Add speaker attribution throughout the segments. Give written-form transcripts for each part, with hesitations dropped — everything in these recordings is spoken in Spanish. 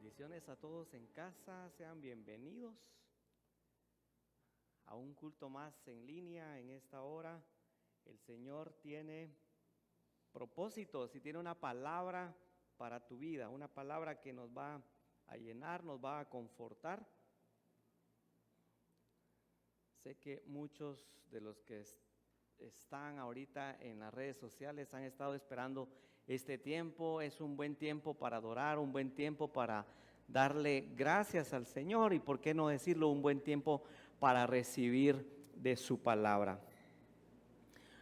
Speaker 1: Bendiciones a todos en casa, sean bienvenidos a un culto más en línea en esta hora. El Señor tiene propósitos y tiene una palabra para tu vida, una palabra que nos va a llenar, nos va a confortar. Sé que muchos de los que están ahorita en las redes sociales han estado esperando este tiempo. Es un buen tiempo para adorar, un buen tiempo para darle gracias al Señor y, por qué no decirlo, un buen tiempo para recibir de su palabra.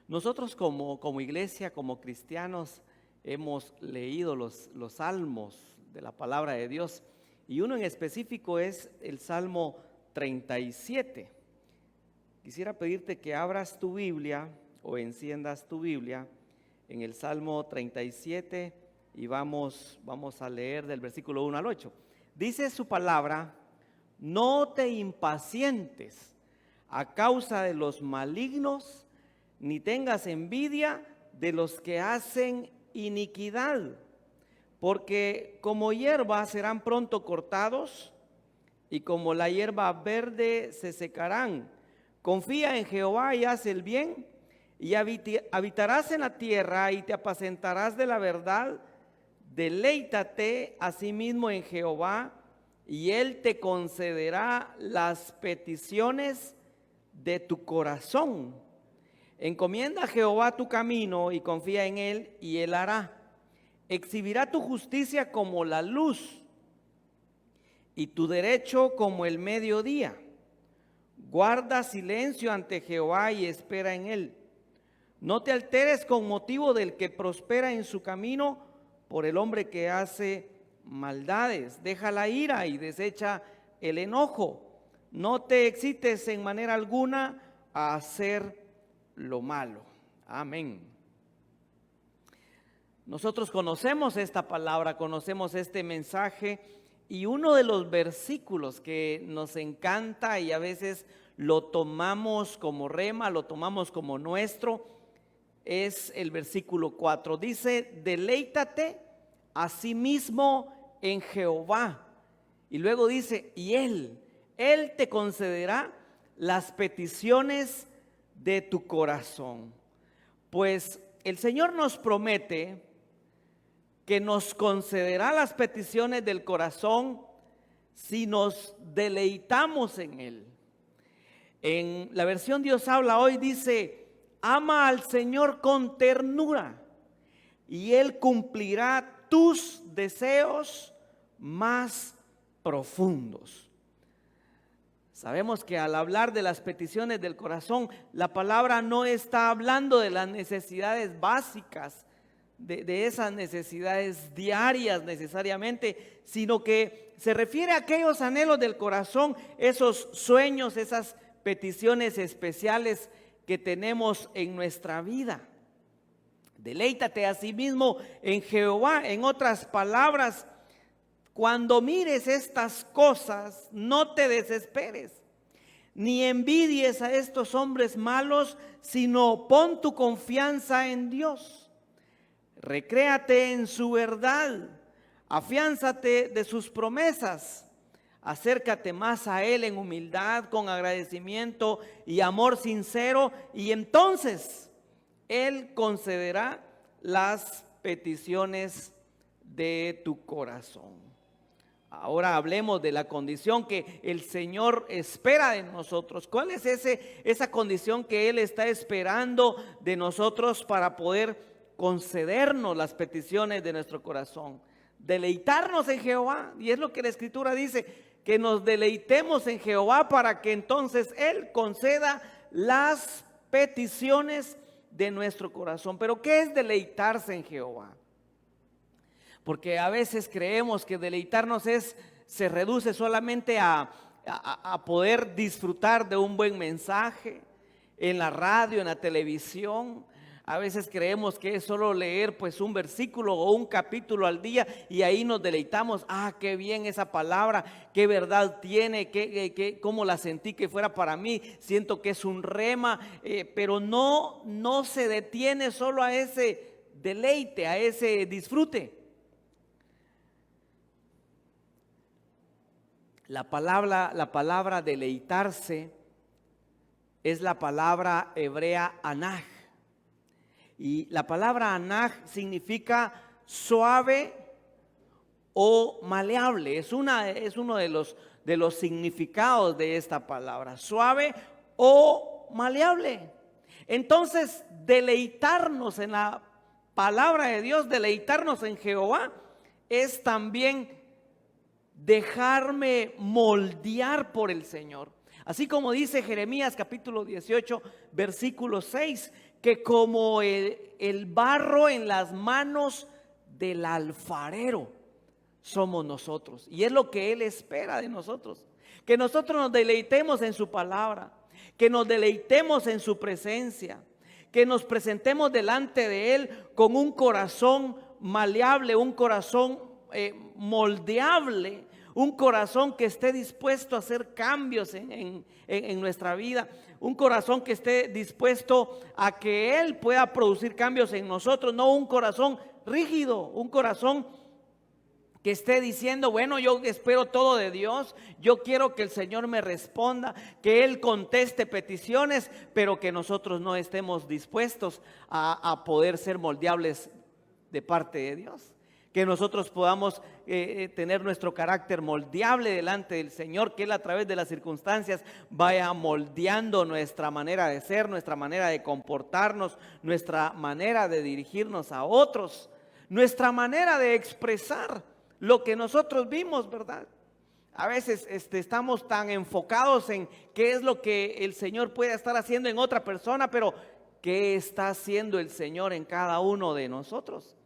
Speaker 1: Nosotros como iglesia, como cristianos, hemos leído los salmos de la palabra de Dios, y uno en específico es el Salmo 37. Quisiera pedirte que abras tu Biblia o enciendas tu Biblia en el Salmo 37 y vamos a leer del versículo 1 al 8. Dice su palabra: no te impacientes a causa de los malignos, ni tengas envidia de los que hacen iniquidad, porque como hierba serán pronto cortados y como la hierba verde se secarán. Confía en Jehová y haz el bien, y habitarás en la tierra y te apacentarás de la verdad. Deleítate asimismo en Jehová, y Él te concederá las peticiones de tu corazón. Encomienda a Jehová tu camino y confía en Él, y Él hará. Exhibirá tu justicia como la luz y tu derecho como el mediodía. Guarda silencio ante Jehová y espera en Él. No te alteres con motivo del que prospera en su camino, por el hombre que hace maldades. Deja la ira y desecha el enojo. No te excites en manera alguna a hacer lo malo. Amén. Nosotros conocemos esta palabra, conocemos este mensaje, y uno de los versículos que nos encanta y a veces lo tomamos como rema, lo tomamos como nuestro, es el versículo 4. Dice: deleítate asimismo en Jehová. Y luego dice: y Él te concederá las peticiones de tu corazón. Pues el Señor nos promete que nos concederá las peticiones del corazón si nos deleitamos en Él. En la versión Dios habla hoy dice: ama al Señor con ternura y Él cumplirá tus deseos más profundos. Sabemos que al hablar de las peticiones del corazón, la palabra no está hablando de las necesidades básicas, de esas necesidades diarias necesariamente, sino que se refiere a aquellos anhelos del corazón, esos sueños, esas peticiones especiales que tenemos en nuestra vida. Deleítate asimismo en Jehová. En otras palabras, cuando mires estas cosas, no te desesperes, ni envidies a estos hombres malos, sino pon tu confianza en Dios. Recréate en su verdad, afiánzate de sus promesas, acércate más a Él en humildad, con agradecimiento y amor sincero, y entonces Él concederá las peticiones de tu corazón. Ahora hablemos de la condición que el Señor espera de nosotros. ¿Cuál es esa condición que Él está esperando de nosotros para poder concedernos las peticiones de nuestro corazón? Deleitarnos en Jehová. Y es lo que la Escritura dice, que nos deleitemos en Jehová para que entonces Él conceda las peticiones de nuestro corazón. Pero ¿qué es deleitarse en Jehová? Porque a veces creemos que deleitarnos se reduce solamente a poder disfrutar de un buen mensaje en la radio, en la televisión. A veces creemos que es solo leer pues un versículo o un capítulo al día y ahí nos deleitamos. Ah, qué bien esa palabra, qué verdad tiene, cómo la sentí que fuera para mí. Siento que es un rema, pero no se detiene solo a ese deleite, a ese disfrute. La palabra deleitarse es la palabra hebrea anaj. Y la palabra anaj significa suave o maleable. Es uno de los significados de esta palabra, suave o maleable. Entonces, deleitarnos en la palabra de Dios, deleitarnos en Jehová, es también dejarme moldear por el Señor. Así como dice Jeremías capítulo 18, versículo 6, que como el barro en las manos del alfarero somos nosotros. Y es lo que Él espera de nosotros, que nosotros nos deleitemos en su palabra, que nos deleitemos en su presencia, que nos presentemos delante de Él con un corazón maleable, un corazón moldeable, un corazón que esté dispuesto a hacer cambios en nuestra vida, un corazón que esté dispuesto a que Él pueda producir cambios en nosotros, no un corazón rígido, un corazón que esté diciendo, bueno, yo espero todo de Dios, yo quiero que el Señor me responda, que Él conteste peticiones, pero que nosotros no estemos dispuestos a poder ser moldeables de parte de Dios. Que nosotros podamos tener nuestro carácter moldeable delante del Señor, que Él a través de las circunstancias vaya moldeando nuestra manera de ser, nuestra manera de comportarnos, nuestra manera de dirigirnos a otros, nuestra manera de expresar lo que nosotros vimos, ¿verdad? A veces estamos tan enfocados en qué es lo que el Señor puede estar haciendo en otra persona, pero ¿qué está haciendo el Señor en cada uno de nosotros?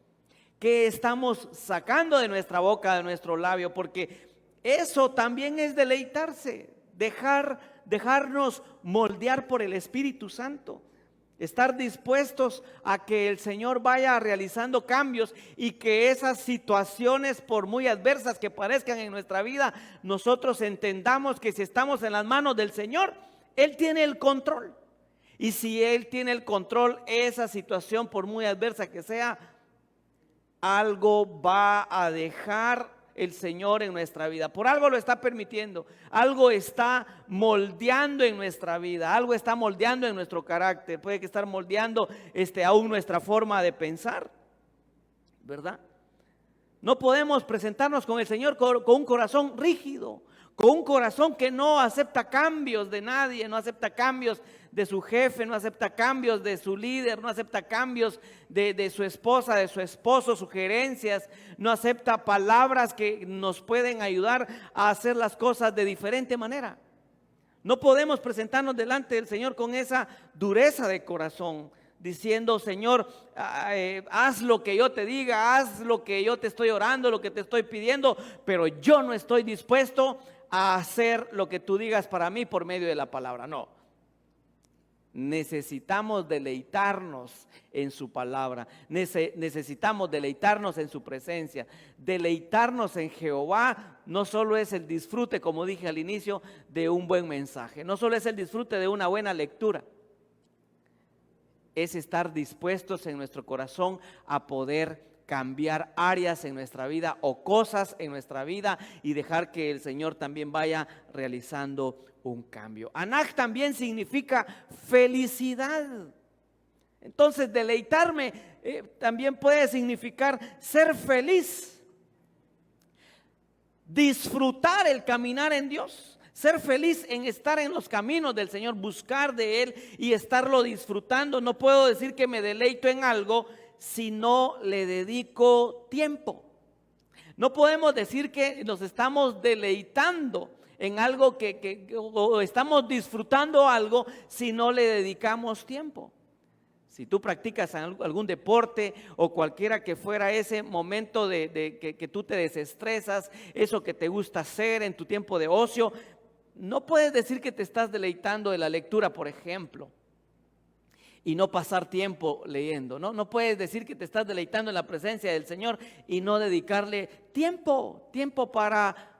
Speaker 1: ¿Qué estamos sacando de nuestra boca, de nuestro labio? Porque eso también es deleitarse, dejarnos moldear por el Espíritu Santo, estar dispuestos a que el Señor vaya realizando cambios y que esas situaciones, por muy adversas que parezcan en nuestra vida, nosotros entendamos que si estamos en las manos del Señor, Él tiene el control. Y si Él tiene el control, esa situación, por muy adversa que sea, algo va a dejar el Señor en nuestra vida. Por algo lo está permitiendo. Algo está moldeando en nuestra vida. Algo está moldeando en nuestro carácter. Puede que estar moldeando aún nuestra forma de pensar, ¿verdad? No podemos presentarnos con el Señor con un corazón rígido, con un corazón que no acepta cambios de nadie, no acepta cambios de su jefe, no acepta cambios de su líder, no acepta cambios de su esposa, de su esposo, sugerencias, no acepta palabras que nos pueden ayudar a hacer las cosas de diferente manera. No podemos presentarnos delante del Señor con esa dureza de corazón, diciendo, Señor, haz lo que yo te diga, haz lo que yo te estoy orando, lo que te estoy pidiendo, pero yo no estoy dispuesto a hacer lo que tú digas para mí por medio de la palabra. No. Necesitamos deleitarnos en su palabra, necesitamos deleitarnos en su presencia. Deleitarnos en Jehová no solo es el disfrute, como dije al inicio, de un buen mensaje, no solo es el disfrute de una buena lectura, es estar dispuestos en nuestro corazón a poder cambiar áreas en nuestra vida o cosas en nuestra vida y dejar que el Señor también vaya realizando un cambio. Anaj también significa felicidad. Entonces, deleitarme también puede significar ser feliz, disfrutar el caminar en Dios, ser feliz en estar en los caminos del Señor, buscar de Él y estarlo disfrutando. No puedo decir que me deleito en algo si no le dedico tiempo. No podemos decir que nos estamos deleitando en algo o estamos disfrutando algo si no le dedicamos tiempo. Si tú practicas algún deporte o cualquiera que fuera ese momento que tú te desestresas, eso que te gusta hacer en tu tiempo de ocio, no puedes decir que te estás deleitando de la lectura, por ejemplo, y no pasar tiempo leyendo, ¿no? No puedes decir que te estás deleitando en la presencia del Señor y no dedicarle tiempo para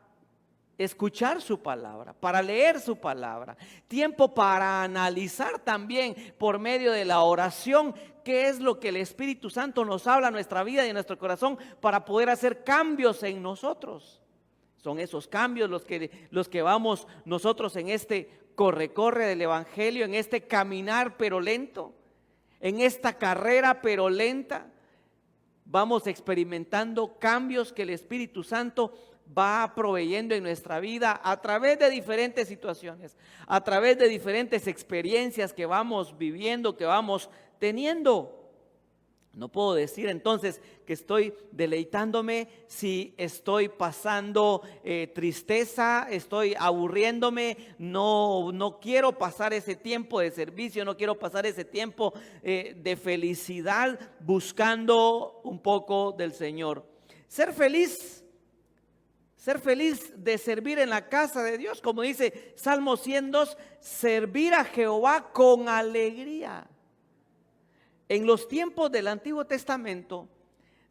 Speaker 1: escuchar su palabra, para leer su palabra, tiempo para analizar también por medio de la oración qué es lo que el Espíritu Santo nos habla a nuestra vida y a nuestro corazón para poder hacer cambios en nosotros. Son esos cambios los que vamos nosotros en este corre del Evangelio, en este caminar pero lento, en esta carrera pero lenta. Vamos experimentando cambios que el Espíritu Santo va proveyendo en nuestra vida a través de diferentes situaciones, a través de diferentes experiencias que vamos viviendo, que vamos teniendo. No puedo decir entonces que estoy deleitándome si estoy pasando tristeza, estoy aburriéndome, no quiero pasar ese tiempo de servicio, no quiero pasar ese tiempo de felicidad buscando un poco del Señor. Ser feliz de servir en la casa de Dios, como dice Salmo 102, servir a Jehová con alegría. En los tiempos del Antiguo Testamento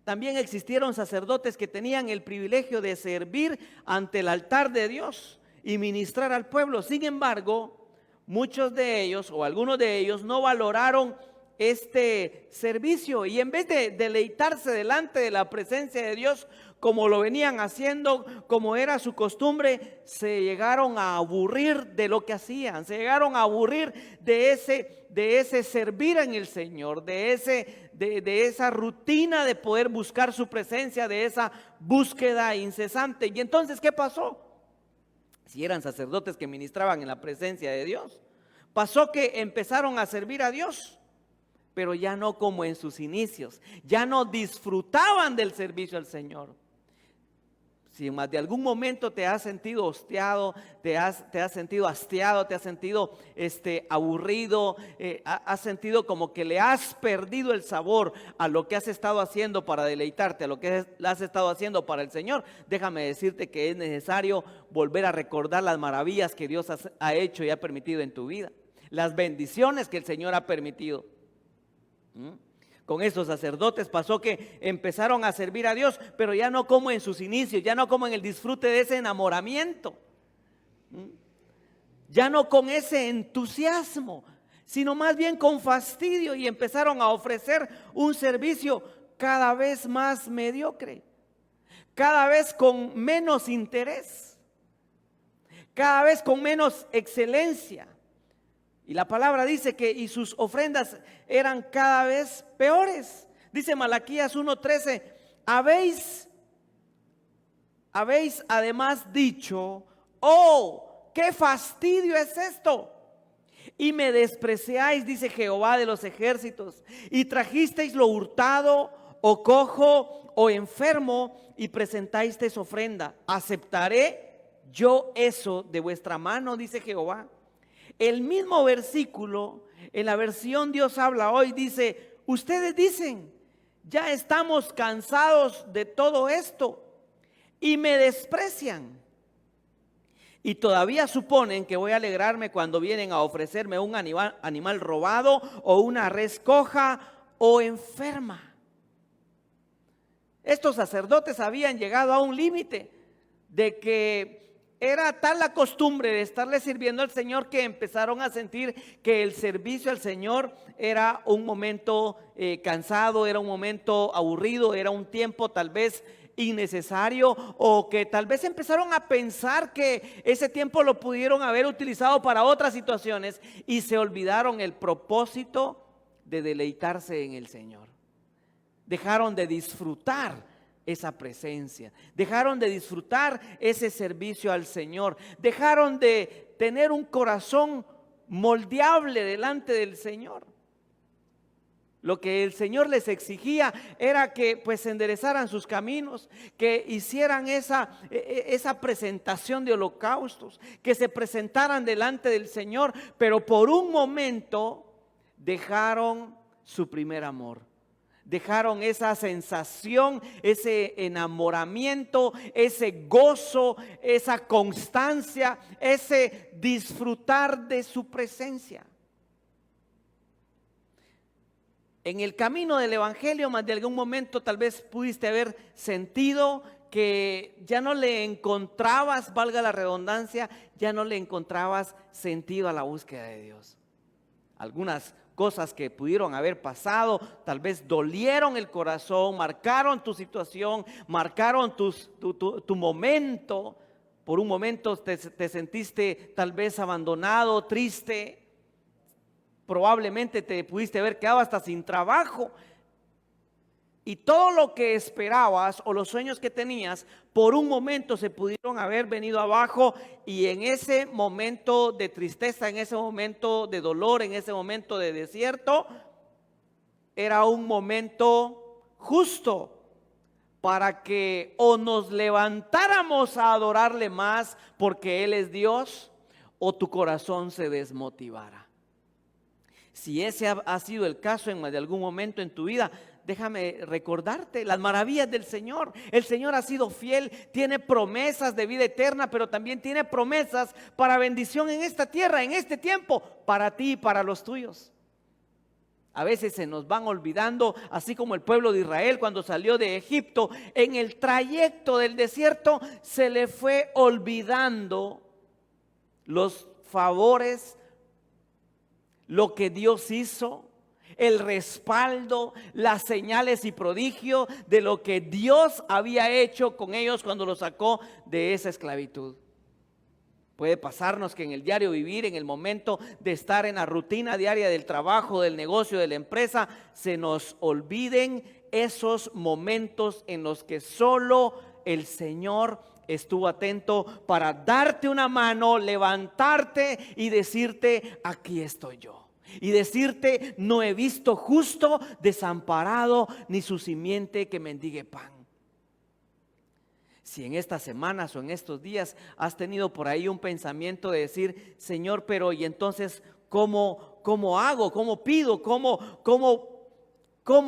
Speaker 1: también existieron sacerdotes que tenían el privilegio de servir ante el altar de Dios y ministrar al pueblo. Sin embargo, muchos de ellos o algunos de ellos no valoraron este servicio y en vez de deleitarse delante de la presencia de Dios como lo venían haciendo, como era su costumbre, se llegaron a aburrir de lo que hacían, se llegaron a aburrir de ese servir en el Señor, de esa rutina de poder buscar su presencia, de esa búsqueda incesante. Y entonces, ¿qué pasó? Si eran sacerdotes que ministraban en la presencia de Dios, pasó que empezaron a servir a Dios, pero ya no como en sus inicios, ya no disfrutaban del servicio al Señor. Si más de algún momento te has sentido hostiado, te has sentido hastiado, te has sentido aburrido, has sentido como que le has perdido el sabor a lo que has estado haciendo para deleitarte, a lo que has estado haciendo para el Señor, déjame decirte que es necesario volver a recordar las maravillas que Dios ha hecho y ha permitido en tu vida, las bendiciones que el Señor ha permitido. Con estos sacerdotes pasó que empezaron a servir a Dios, pero ya no como en sus inicios, ya no como en el disfrute de ese enamoramiento, ya no con ese entusiasmo, sino más bien con fastidio, y empezaron a ofrecer un servicio cada vez más mediocre, cada vez con menos interés, cada vez con menos excelencia. Y la palabra dice que y sus ofrendas eran cada vez peores. Dice Malaquías 1:13, habéis además dicho, oh, qué fastidio es esto. Y me despreciáis, dice Jehová de los ejércitos, y trajisteis lo hurtado, o cojo, o enfermo, y presentasteis ofrenda. ¿Aceptaré yo eso de vuestra mano? Dice Jehová. El mismo versículo, en la versión Dios habla hoy, dice, ustedes dicen, ya estamos cansados de todo esto y me desprecian. Y todavía suponen que voy a alegrarme cuando vienen a ofrecerme un animal robado o una res coja o enferma. Estos sacerdotes habían llegado a un límite de que era tal la costumbre de estarle sirviendo al Señor que empezaron a sentir que el servicio al Señor era un momento cansado, era un momento aburrido, era un tiempo tal vez innecesario, o que tal vez empezaron a pensar que ese tiempo lo pudieron haber utilizado para otras situaciones y se olvidaron el propósito de deleitarse en el Señor. Dejaron de disfrutar esa presencia, dejaron de disfrutar ese servicio al Señor, dejaron de tener un corazón moldeable delante del Señor. Lo que el Señor les exigía era que pues enderezaran sus caminos, que hicieran esa presentación de holocaustos, que se presentaran delante del Señor, pero por un momento dejaron su primer amor. Dejaron esa sensación, ese enamoramiento, ese gozo, esa constancia, ese disfrutar de su presencia. En el camino del Evangelio, más de algún momento tal vez pudiste haber sentido que ya no le encontrabas, valga la redundancia, ya no le encontrabas sentido a la búsqueda de Dios. Algunas cosas que pudieron haber pasado, tal vez dolieron el corazón, marcaron tu situación, marcaron tu momento. Por un momento te sentiste tal vez abandonado, triste. Probablemente te pudiste haber quedado hasta sin trabajo. Y todo lo que esperabas o los sueños que tenías, por un momento se pudieron haber venido abajo, y en ese momento de tristeza, en ese momento de dolor, en ese momento de desierto, era un momento justo para que o nos levantáramos a adorarle más porque Él es Dios, o tu corazón se desmotivara. Si ese ha sido el caso de algún momento en tu vida, déjame recordarte las maravillas del Señor. El Señor ha sido fiel, tiene promesas de vida eterna, pero también tiene promesas para bendición en esta tierra, en este tiempo, para ti y para los tuyos. A veces se nos van olvidando, así como el pueblo de Israel cuando salió de Egipto, en el trayecto del desierto se le fue olvidando los favores, lo que Dios hizo, el respaldo, las señales y prodigios de lo que Dios había hecho con ellos cuando los sacó de esa esclavitud. Puede pasarnos que en el diario vivir, en el momento de estar en la rutina diaria del trabajo, del negocio, de la empresa, se nos olviden esos momentos en los que solo el Señor estuvo atento para darte una mano, levantarte y decirte: aquí estoy yo. Y decirte: no he visto justo desamparado, ni su simiente que mendigue pan. Si en estas semanas o en estos días has tenido por ahí un pensamiento de decir: Señor, pero ¿y entonces cómo hago? ¿Cómo pido? ¿Cómo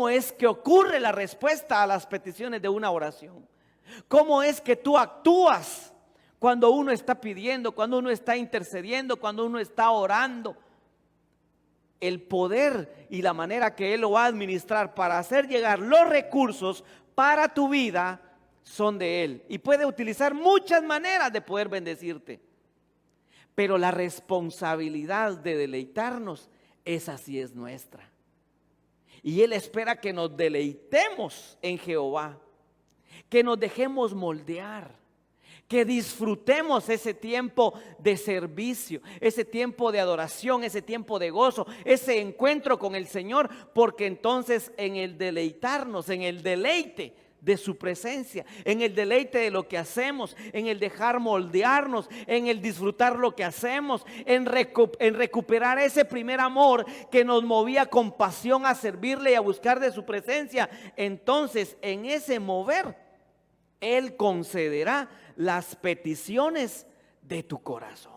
Speaker 1: es que ocurre la respuesta a las peticiones de una oración? ¿Cómo es que tú actúas cuando uno está pidiendo, cuando uno está intercediendo, cuando uno está orando? El poder y la manera que Él lo va a administrar para hacer llegar los recursos para tu vida son de Él, y puede utilizar muchas maneras de poder bendecirte, pero la responsabilidad de deleitarnos, esa sí es nuestra. Y Él espera que nos deleitemos en Jehová, que nos dejemos moldear, que disfrutemos ese tiempo de servicio, ese tiempo de adoración, ese tiempo de gozo, ese encuentro con el Señor, porque entonces en el deleitarnos, en el deleite de su presencia, en el deleite de lo que hacemos, en el dejar moldearnos, en el disfrutar lo que hacemos, en recuperar ese primer amor que nos movía con pasión a servirle y a buscar de su presencia, entonces en ese mover Él concederá las peticiones de tu corazón.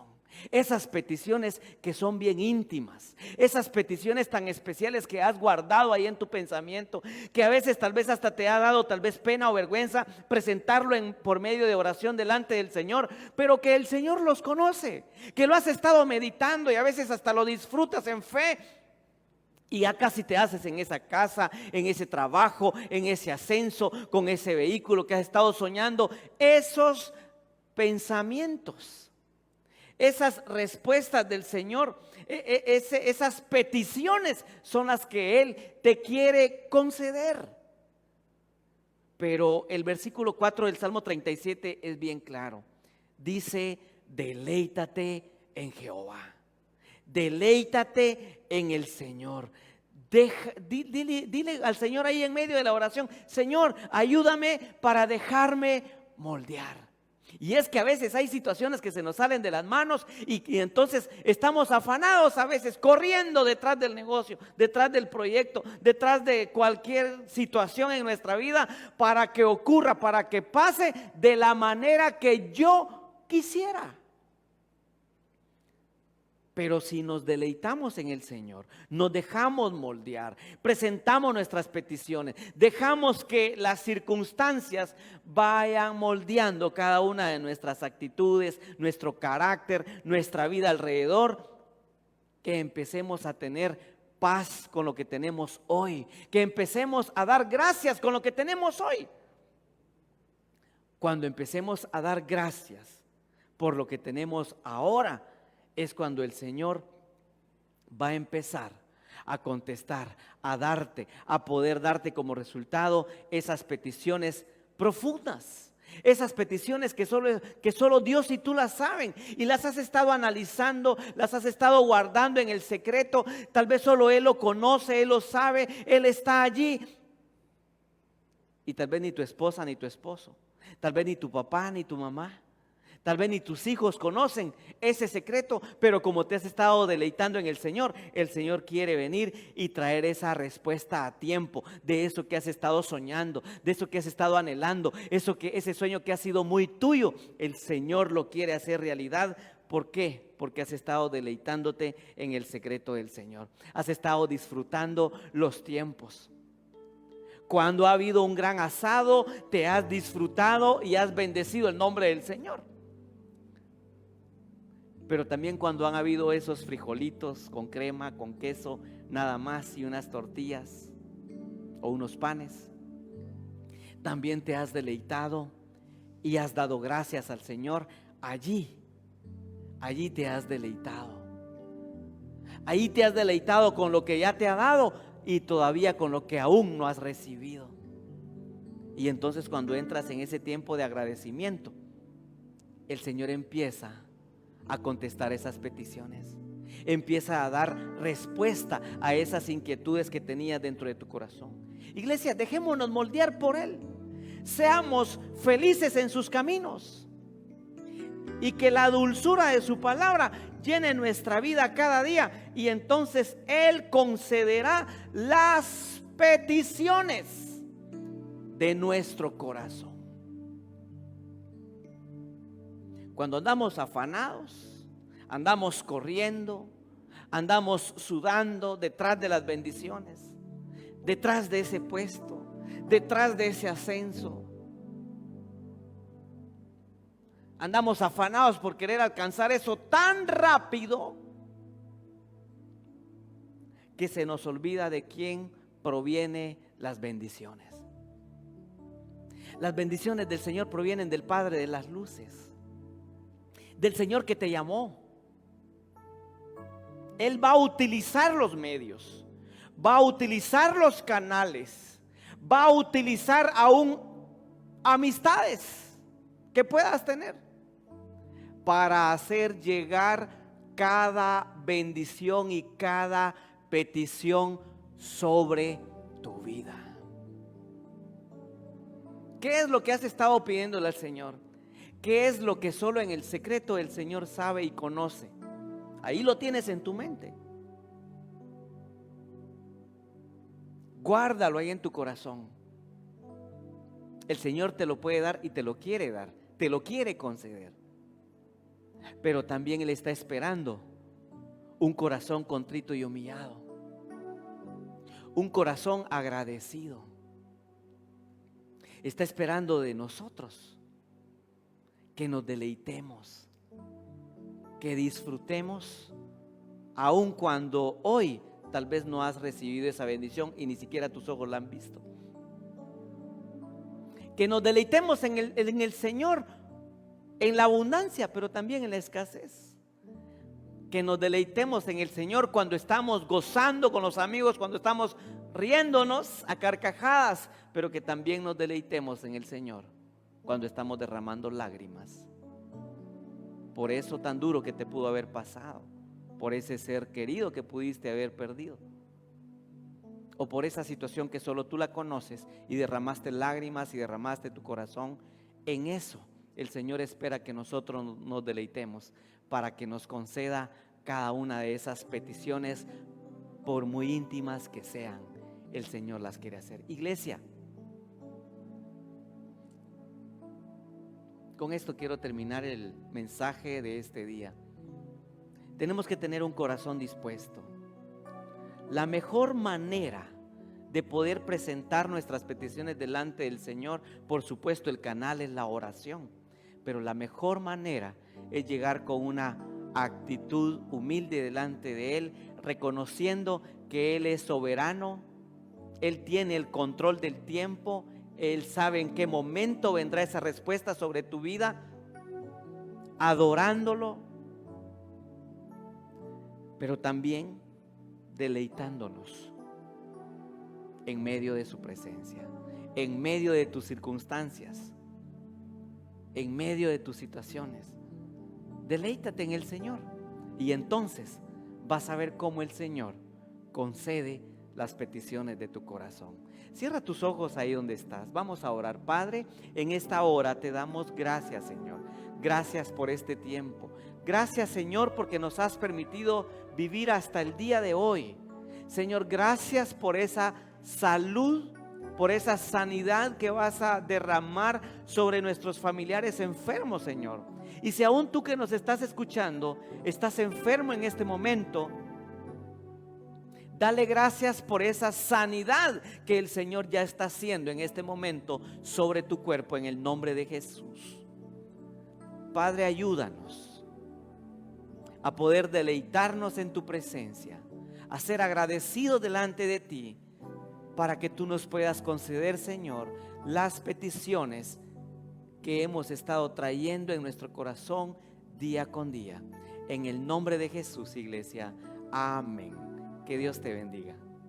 Speaker 1: Esas peticiones que son bien íntimas, esas peticiones tan especiales que has guardado ahí en tu pensamiento, que a veces tal vez hasta te ha dado tal vez pena o vergüenza presentarlo por medio de oración delante del Señor, pero que el Señor los conoce, que lo has estado meditando y a veces hasta lo disfrutas en fe. Y ya casi te haces en esa casa, en ese trabajo, en ese ascenso, con ese vehículo que has estado soñando. Esos pensamientos, esas respuestas del Señor, esas peticiones son las que Él te quiere conceder. Pero el versículo 4 del Salmo 37 es bien claro. Dice: deleítate en Jehová. Deleítate en el Señor. Dile al Señor ahí en medio de la oración: Señor, ayúdame para dejarme moldear. Y es que a veces hay situaciones que se nos salen de las manos y entonces estamos afanados a veces, corriendo detrás del negocio, detrás del proyecto, detrás de cualquier situación en nuestra vida para que ocurra, para que pase de la manera que yo quisiera. Pero si nos deleitamos en el Señor, nos dejamos moldear, presentamos nuestras peticiones, dejamos que las circunstancias vayan moldeando cada una de nuestras actitudes, nuestro carácter, nuestra vida alrededor, que empecemos a tener paz con lo que tenemos hoy, que empecemos a dar gracias con lo que tenemos hoy. Cuando empecemos a dar gracias por lo que tenemos ahora, es cuando el Señor va a empezar a contestar, a darte, a poder darte como resultado esas peticiones profundas. Esas peticiones que solo Dios y tú las saben y las has estado analizando, las has estado guardando en el secreto. Tal vez solo Él lo conoce, Él lo sabe, Él está allí. Y tal vez ni tu esposa ni tu esposo, tal vez ni tu papá ni tu mamá, tal vez ni tus hijos conocen ese secreto, pero como te has estado deleitando en el Señor quiere venir y traer esa respuesta a tiempo de eso que has estado soñando, de eso que has estado anhelando, ese sueño que ha sido muy tuyo. El Señor lo quiere hacer realidad. ¿Por qué? Porque has estado deleitándote en el secreto del Señor. Has estado disfrutando los tiempos. Cuando ha habido un gran asado, te has disfrutado y has bendecido el nombre del Señor. Pero también cuando han habido esos frijolitos con crema, con queso, nada más, y unas tortillas o unos panes, también te has deleitado y has dado gracias al Señor. Allí te has deleitado. Allí te has deleitado con lo que ya te ha dado y todavía con lo que aún no has recibido. Y entonces cuando entras en ese tiempo de agradecimiento, el Señor empieza a contestar esas peticiones, empieza a dar respuesta a esas inquietudes que tenías dentro de tu corazón. Iglesia, dejémonos moldear por Él, seamos felices en sus caminos y que la dulzura de su palabra llene nuestra vida cada día, y entonces Él concederá las peticiones de nuestro corazón. Cuando andamos afanados, andamos corriendo, andamos sudando detrás de las bendiciones, detrás de ese puesto, detrás de ese ascenso. Andamos afanados por querer alcanzar eso tan rápido que se nos olvida de quién provienen las bendiciones. Las bendiciones del Señor provienen del Padre de las luces, del Señor que te llamó. Él va a utilizar los medios, va a utilizar los canales, va a utilizar aún amistades que puedas tener para hacer llegar cada bendición y cada petición sobre tu vida. ¿Qué es lo que has estado pidiéndole al Señor? ¿Qué es lo que solo en el secreto el Señor sabe y conoce? Ahí lo tienes en tu mente. Guárdalo ahí en tu corazón. El Señor te lo puede dar y te lo quiere dar, te lo quiere conceder. Pero también Él está esperando un corazón contrito y humillado, un corazón agradecido. Está esperando de nosotros que nos deleitemos, que disfrutemos, aun cuando hoy tal vez no has recibido esa bendición y ni siquiera tus ojos la han visto. Que nos deleitemos en el Señor, en la abundancia, pero también en la escasez. Que nos deleitemos en el Señor cuando estamos gozando con los amigos, cuando estamos riéndonos a carcajadas, pero que también nos deleitemos en el Señor cuando estamos derramando lágrimas por eso tan duro que te pudo haber pasado, por ese ser querido que pudiste haber perdido, o por esa situación que solo tú la conoces y derramaste lágrimas y derramaste tu corazón. En eso el Señor espera que nosotros nos deleitemos para que nos conceda cada una de esas peticiones, por muy íntimas que sean. El Señor las quiere hacer. Iglesia, con esto quiero terminar el mensaje de este día. Tenemos que tener un corazón dispuesto. La mejor manera de poder presentar nuestras peticiones delante del Señor, por supuesto el canal es la oración, pero la mejor manera es llegar con una actitud humilde delante de Él, reconociendo que Él es soberano, Él tiene el control del tiempo, Él sabe en qué momento vendrá esa respuesta sobre tu vida, adorándolo, pero también deleitándonos en medio de su presencia, en medio de tus circunstancias, en medio de tus situaciones. Deleítate en el Señor y entonces vas a ver cómo el Señor concede las peticiones de tu corazón. Cierra tus ojos ahí donde estás. Vamos a orar. Padre, en esta hora te damos gracias, Señor. Gracias por este tiempo. Gracias, Señor, porque nos has permitido vivir hasta el día de hoy. Señor, gracias por esa salud, por esa sanidad que vas a derramar sobre nuestros familiares enfermos, Señor. Y si aún tú que nos estás escuchando estás enfermo en este momento, dale gracias por esa sanidad que el Señor ya está haciendo en este momento sobre tu cuerpo, en el nombre de Jesús. Padre, ayúdanos a poder deleitarnos en tu presencia, a ser agradecidos delante de ti, para que tú nos puedas conceder, Señor, las peticiones que hemos estado trayendo en nuestro corazón día con día. En el nombre de Jesús, iglesia. Amén. Que Dios te bendiga.